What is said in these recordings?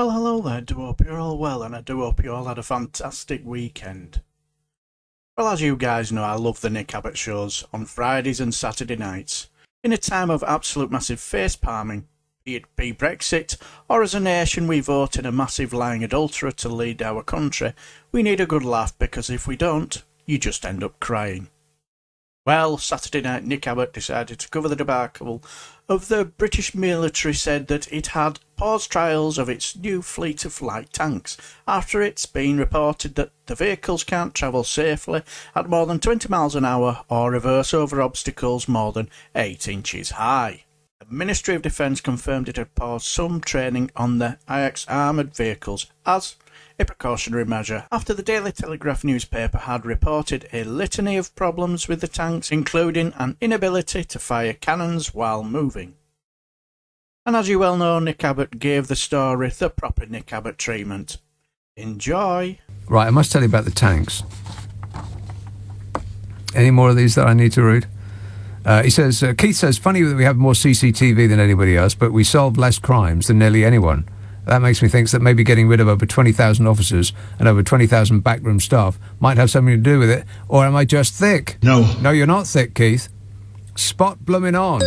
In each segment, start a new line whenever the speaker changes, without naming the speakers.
Well, hello there, do hope you're all well, and I do hope you all had a fantastic weekend. Well, as you guys know, I love the Nick Abbot shows on Fridays and Saturday nights. In a time of absolute massive face-palming, be it be Brexit, or as a nation we vote in a massive lying adulterer to lead our country, we need a good laugh, because if we don't, you just end up crying. Well, Saturday night Nick Abbot decided to cover the debacle of the British military said that it had paused trials of its new fleet of light tanks after it's been reported that the vehicles can't travel safely at more than 20 miles an hour or reverse over obstacles more than 8 inches high. The Ministry of Defence confirmed it had paused some training on the IX armoured vehicles as a precautionary measure after the Daily Telegraph newspaper had reported a litany of problems with the tanks, including an inability to fire cannons while moving. And as you well know, Nick Abbot gave the story the proper Nick Abbot treatment. Enjoy!
Right, I must tell you about the tanks. Any more of these that I need to read? Keith says, funny that we have more CCTV than anybody else, but we solve less crimes than nearly anyone. That makes me think that maybe getting rid of over 20,000 officers and over 20,000 backroom staff might have something to do with it. Or am I just thick?
No.
No, you're not thick, Keith. Spot blooming on.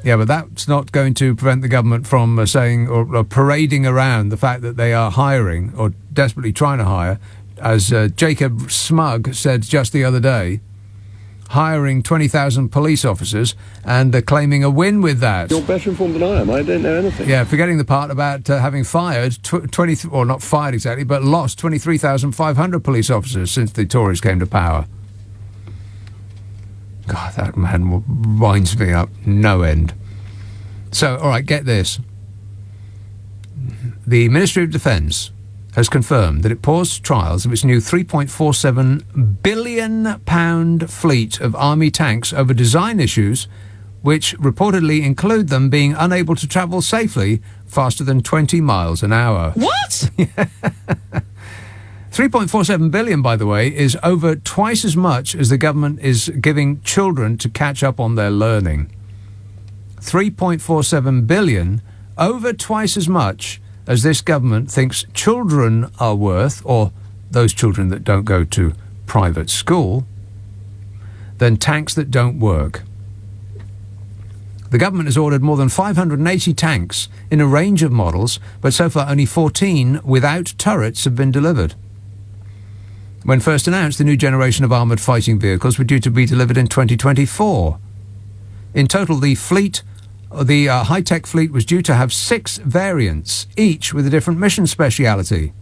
Yeah, but that's not going to prevent the government from saying or parading around the fact that they are hiring or desperately trying to hire, as Jacob Smug said just the other day, hiring 20,000 police officers and claiming a win with that.
You're better informed than I am. I don't know anything.
Yeah, forgetting the part about having fired, or not fired exactly, but lost 23,500 police officers since the Tories came to power. God, that man winds me up no end. So, all right, get this. The Ministry of Defence has confirmed that it paused trials of its new £3.47 billion fleet of army tanks over design issues, which reportedly include them being unable to travel safely faster than 20 miles an hour.
What?
3.47 billion, by the way, is over twice as much as the government is giving children to catch up on their learning. 3.47 billion, over twice as much as this government thinks children are worth, or those children that don't go to private school, than tanks that don't work. The government has ordered more than 580 tanks in a range of models, but so far only 14 without turrets have been delivered. When first announced, the new generation of armoured fighting vehicles were due to be delivered in 2024. In total, the high-tech fleet was due to have 6 variants, each with a different mission speciality.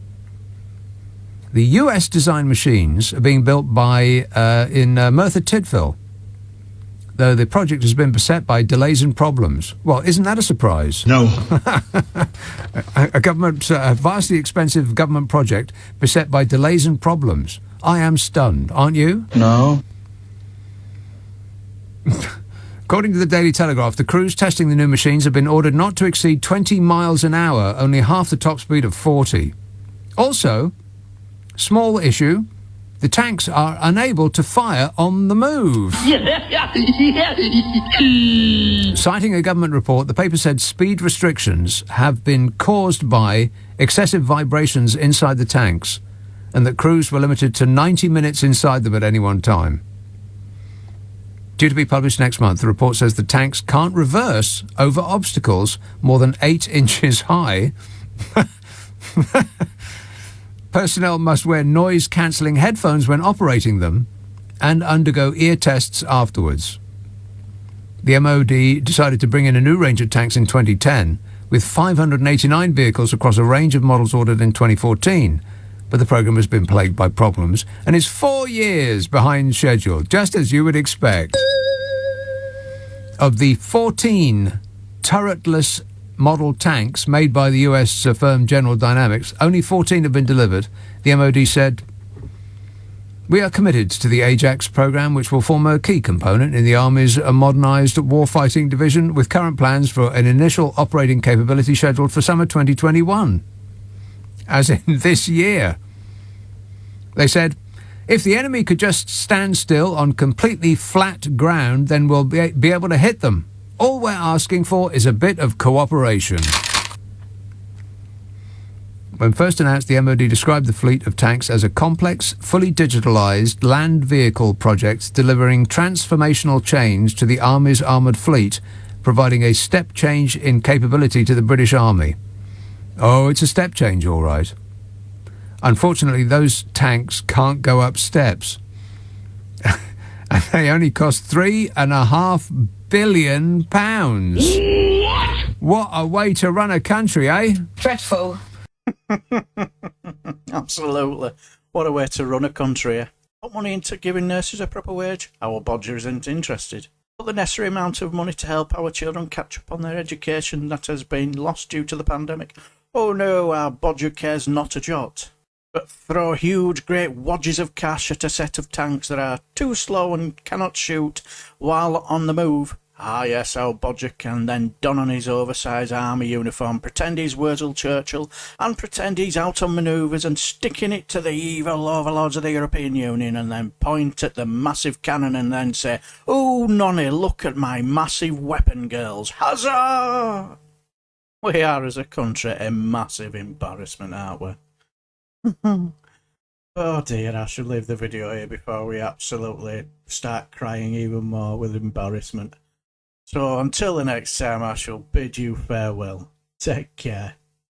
The US design machines are being built in Merthyr Tydfil, though the project has been beset by delays and problems. Well, isn't that a surprise?
No.
A vastly expensive government project beset by delays and problems. I am stunned, aren't you?
No.
According to the Daily Telegraph, the crews testing the new machines have been ordered not to exceed 20 miles an hour, only half the top speed of 40. Also, small issue, the tanks are unable to fire on the move. Citing a government report, the paper said speed restrictions have been caused by excessive vibrations inside the tanks and that crews were limited to 90 minutes inside them at any one time. Due to be published next month, the report says the tanks can't reverse over obstacles more than 8 inches high. Personnel must wear noise-cancelling headphones when operating them and undergo ear tests afterwards. The MOD decided to bring in a new range of tanks in 2010, with 589 vehicles across a range of models ordered in 2014. But the programme has been plagued by problems and is 4 years behind schedule, just as you would expect. Of the 14 turretless model tanks made by the US firm General Dynamics, only 14 have been delivered. The MOD said, "We are committed to the Ajax programme, which will form a key component in the Army's modernised warfighting division, with current plans for an initial operating capability scheduled for summer 2021. As in this year. They said, if the enemy could just stand still on completely flat ground, then we'll be able to hit them. All we're asking for is a bit of cooperation. When first announced, the MOD described the fleet of tanks as a complex, fully digitalised land vehicle project delivering transformational change to the Army's armoured fleet, providing a step change in capability to the British Army. Oh, it's a step change, all right. Unfortunately, those tanks can't go up steps. And they only cost £3.5 billion. What a way to run a country, eh?
Dreadful.
Absolutely. What a way to run a country. Put money into giving nurses a proper wage. Our bodger isn't interested. Put the necessary amount of money to help our children catch up on their education that has been lost due to the pandemic. Oh no, our bodger cares not a jot. But throw huge great wadges of cash at a set of tanks that are too slow and cannot shoot while on the move. Ah yes, our bodger can then don on his oversized army uniform, pretend he's Wurzel Churchill, and pretend he's out on manoeuvres and sticking it to the evil overlords of the European Union, and then point at the massive cannon and then say, "Oh, nonny, look at my massive weapon, girls. Huzzah!" We are, as a country, a massive embarrassment, aren't we? Oh dear, I should leave the video here before we absolutely start crying even more with embarrassment. So until the next time, I shall bid you farewell. Take care.